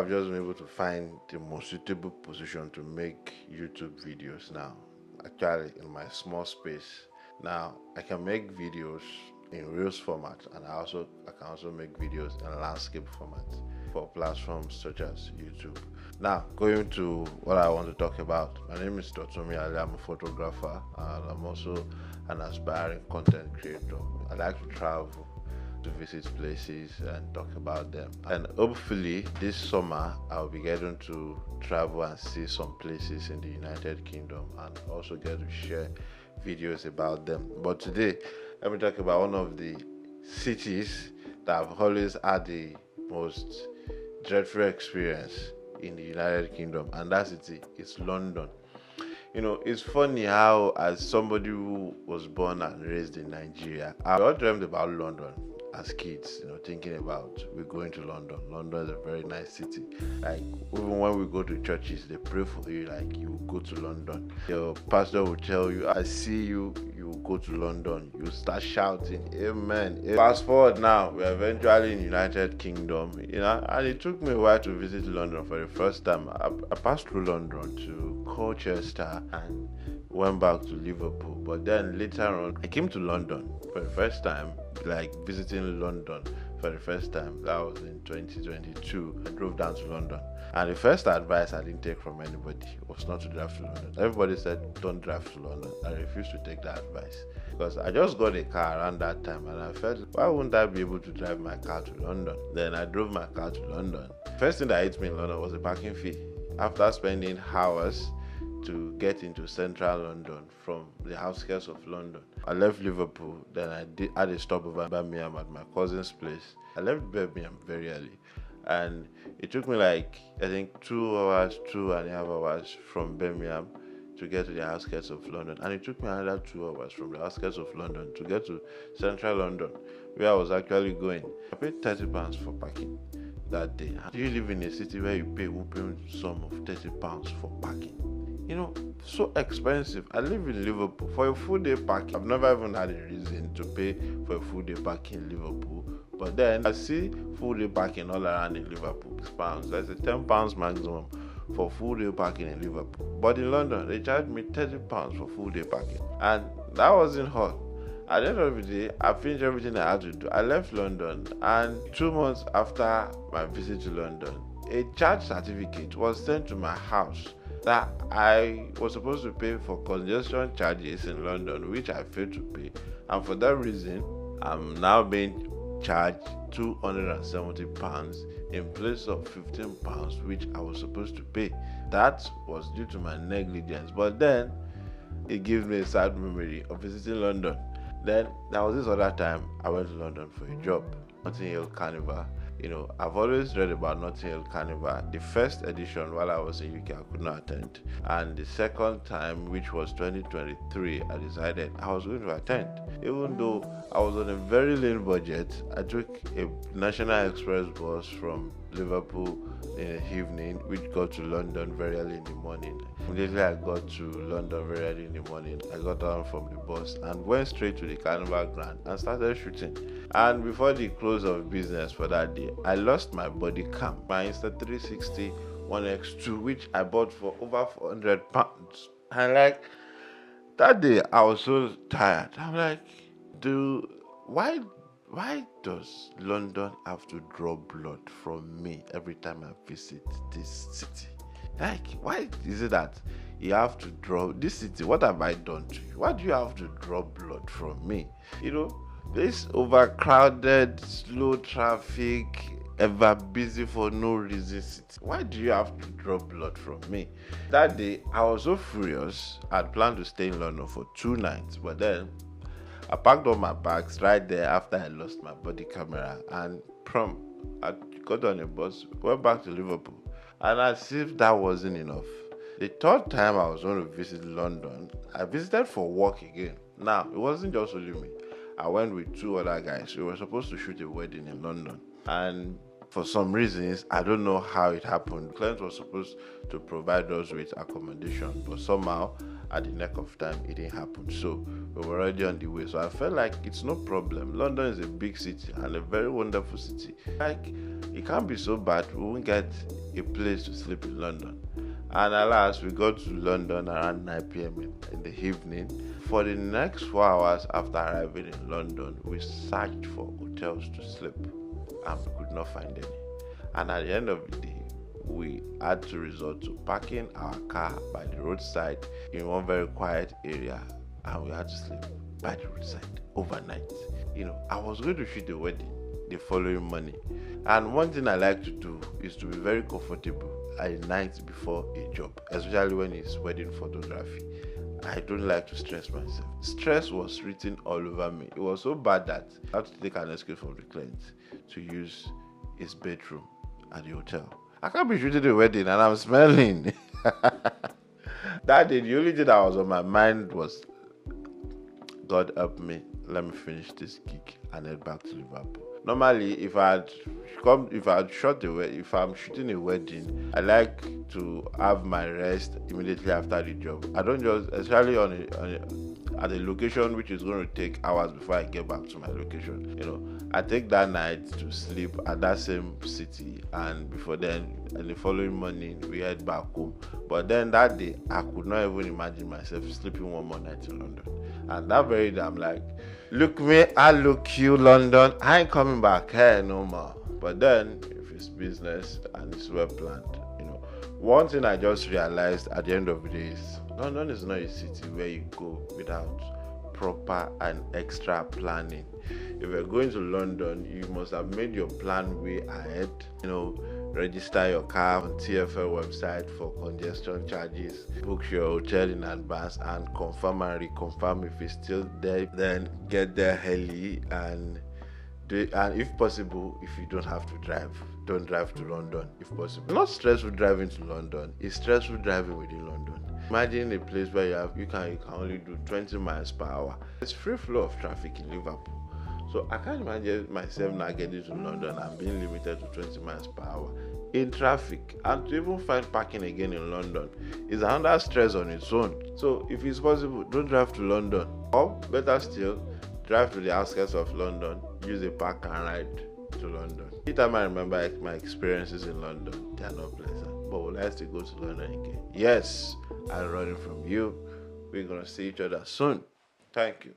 I've just been able to find the most suitable position to make YouTube videos now. Actually, in my small space. Now, I can make videos in Reels format, and I can also make videos in landscape format for platforms such as YouTube. Now, going to what I want to talk about. My name is Totomi Ali. I'm a photographer, and I'm also an aspiring content creator. I like to travel to visit places and talk about them. And hopefully, this summer, I'll be getting to travel and see some places in the United Kingdom and also get to share videos about them. But today, let me talk about one of the cities that I've always had the most dreadful experience in the United Kingdom, and that city is London. It's funny how, as somebody who was born and raised in Nigeria, I all dreamed about London as kids, thinking about we're going to London. London is a very nice city. Like, even when we go to churches, they pray for you, like you go to London. Your pastor will tell you, I see you, you go to London. You start shouting, Amen. Fast forward now, we're eventually in United Kingdom, and it took me a while to visit London for the first time. I passed through London to Colchester and went back to Liverpool. But then later on, I came to London for the first time, like visiting London for the first time. That was in 2022. I drove down to London. And the first advice I didn't take from anybody was not to drive to London. Everybody said, don't drive to London. I refused to take that advice because I just got a car around that time and I felt, why wouldn't I be able to drive my car to London? Then I drove my car to London. First thing that hit me in London was the parking fee. After spending hours to get into central London from the outskirts of London, I left Liverpool, then had a stopover in Birmingham at my cousin's place. I left Birmingham very early, and it took me like, I think 2 hours, 2.5 hours from Birmingham to get to the outskirts of London, and it took me another 2 hours from the outskirts of London to get to central London, where I was actually going. I paid £30 for parking that day. You live in a city where you pay whooping sum of £30 for parking. So expensive. I live in Liverpool. For a full day parking, I've never even had a reason to pay for a full day parking in Liverpool. But then I see full day parking all around in Liverpool. Pounds. There's a £10 maximum for full day parking in Liverpool. But in London, they charged me £30 for full day parking. And that wasn't all. At the end of the day, I finished everything I had to do. I left London, and 2 months after my visit to London, a charge certificate was sent to my house that I was supposed to pay for congestion charges in London, which I failed to pay. And for that reason, I'm now being charged £270 in place of £15, which I was supposed to pay. That was due to my negligence. But then, it gives me a sad memory of visiting London. Then there was this other time I went to London for a job, Notting Hill Carnival. I've always read about Notting Hill Carnival. The first edition, while I was in UK, I could not attend. And the second time, which was 2023, I decided I was going to attend. Even though I was on a very lean budget, I took a National Express bus from Liverpool in the evening, which got to London very early in the morning. Immediately I got to London very early in the morning, I got down from the bus and went straight to the Carnival ground and started shooting. And before the close of business for that day, I lost my body cam, my Insta360 1X2, which I bought for over £400. And like, that day I was so tired. I'm like, why does London have to draw blood from me every time I visit this city? Like, why is it that you have to draw this city? What have I done to you? Why do you have to draw blood from me? This overcrowded, slow traffic, ever busy for no reason city. Why do you have to draw blood from me? That day, I was so furious. I'd planned to stay in London for 2 nights, but then I packed all my bags right there after I lost my body camera, and I got on a bus, went back to Liverpool. And as if that wasn't enough, the third time I was going to visit London, I visited for work again. Now, it wasn't just only me. I went with 2 other guys. We were supposed to shoot a wedding in London. And for some reasons, I don't know how it happened, the client was supposed to provide us with accommodation, but somehow at the neck of time it didn't happen. So we were already on the way. So I felt like it's no problem. London is a big city and a very wonderful city. Like, it can't be so bad. We won't get a place to sleep in London. And alas, we got to London around 9 p.m. in the evening. For the next 4 hours after arriving in London, we searched for hotels to sleep and we could not find any. And at the end of the day, we had to resort to parking our car by the roadside in one very quiet area, and we had to sleep by the roadside overnight. I was going to shoot a wedding the following morning, and one thing I like to do is to be very comfortable a night before a job, especially when it's wedding photography. I don't like to stress myself. Stress was written all over me. It was so bad that I had to take an escape from the client to use his bedroom at the hotel. I can't be shooting a wedding and I'm smelling. That day, the only thing that was on my mind was, God help me, let me finish this gig and head back to Liverpool. Normally, if I'm shooting a wedding, I like to have my rest immediately after the job. I don't just, especially at a location which is going to take hours before I get back to my location. I take that night to sleep at that same city, and before then, and the following morning, we head back home. But then that day, I could not even imagine myself sleeping one more night in London. And that very day, I'm like, look me, I look you, London. I ain't coming back here no more. But then, if it's business and it's well planned, one thing I just realized at the end of the day is London is not a city where you go without proper and extra planning. If you're going to London, you must have made your plan way ahead. Register your car on TfL website for congestion charges, book your hotel in advance, and confirm and reconfirm if it's still there. Then get there early, and if possible, if you don't have to drive, don't drive to London if possible. Not stressful driving to London, it's stressful driving within London. Imagine a place where you can only do 20 miles per hour. It's free flow of traffic in Liverpool. So I can't imagine myself now getting to London and being limited to 20 miles per hour in traffic. And to even find parking again in London is another stress on its own. So if it's possible, don't drive to London. Or better still, drive to the outskirts of London, use a park and ride to London. Every time I remember my experiences in London, they are not pleasant. But would I still go to London again? Yes, I'm running from you. We're going to see each other soon. Thank you.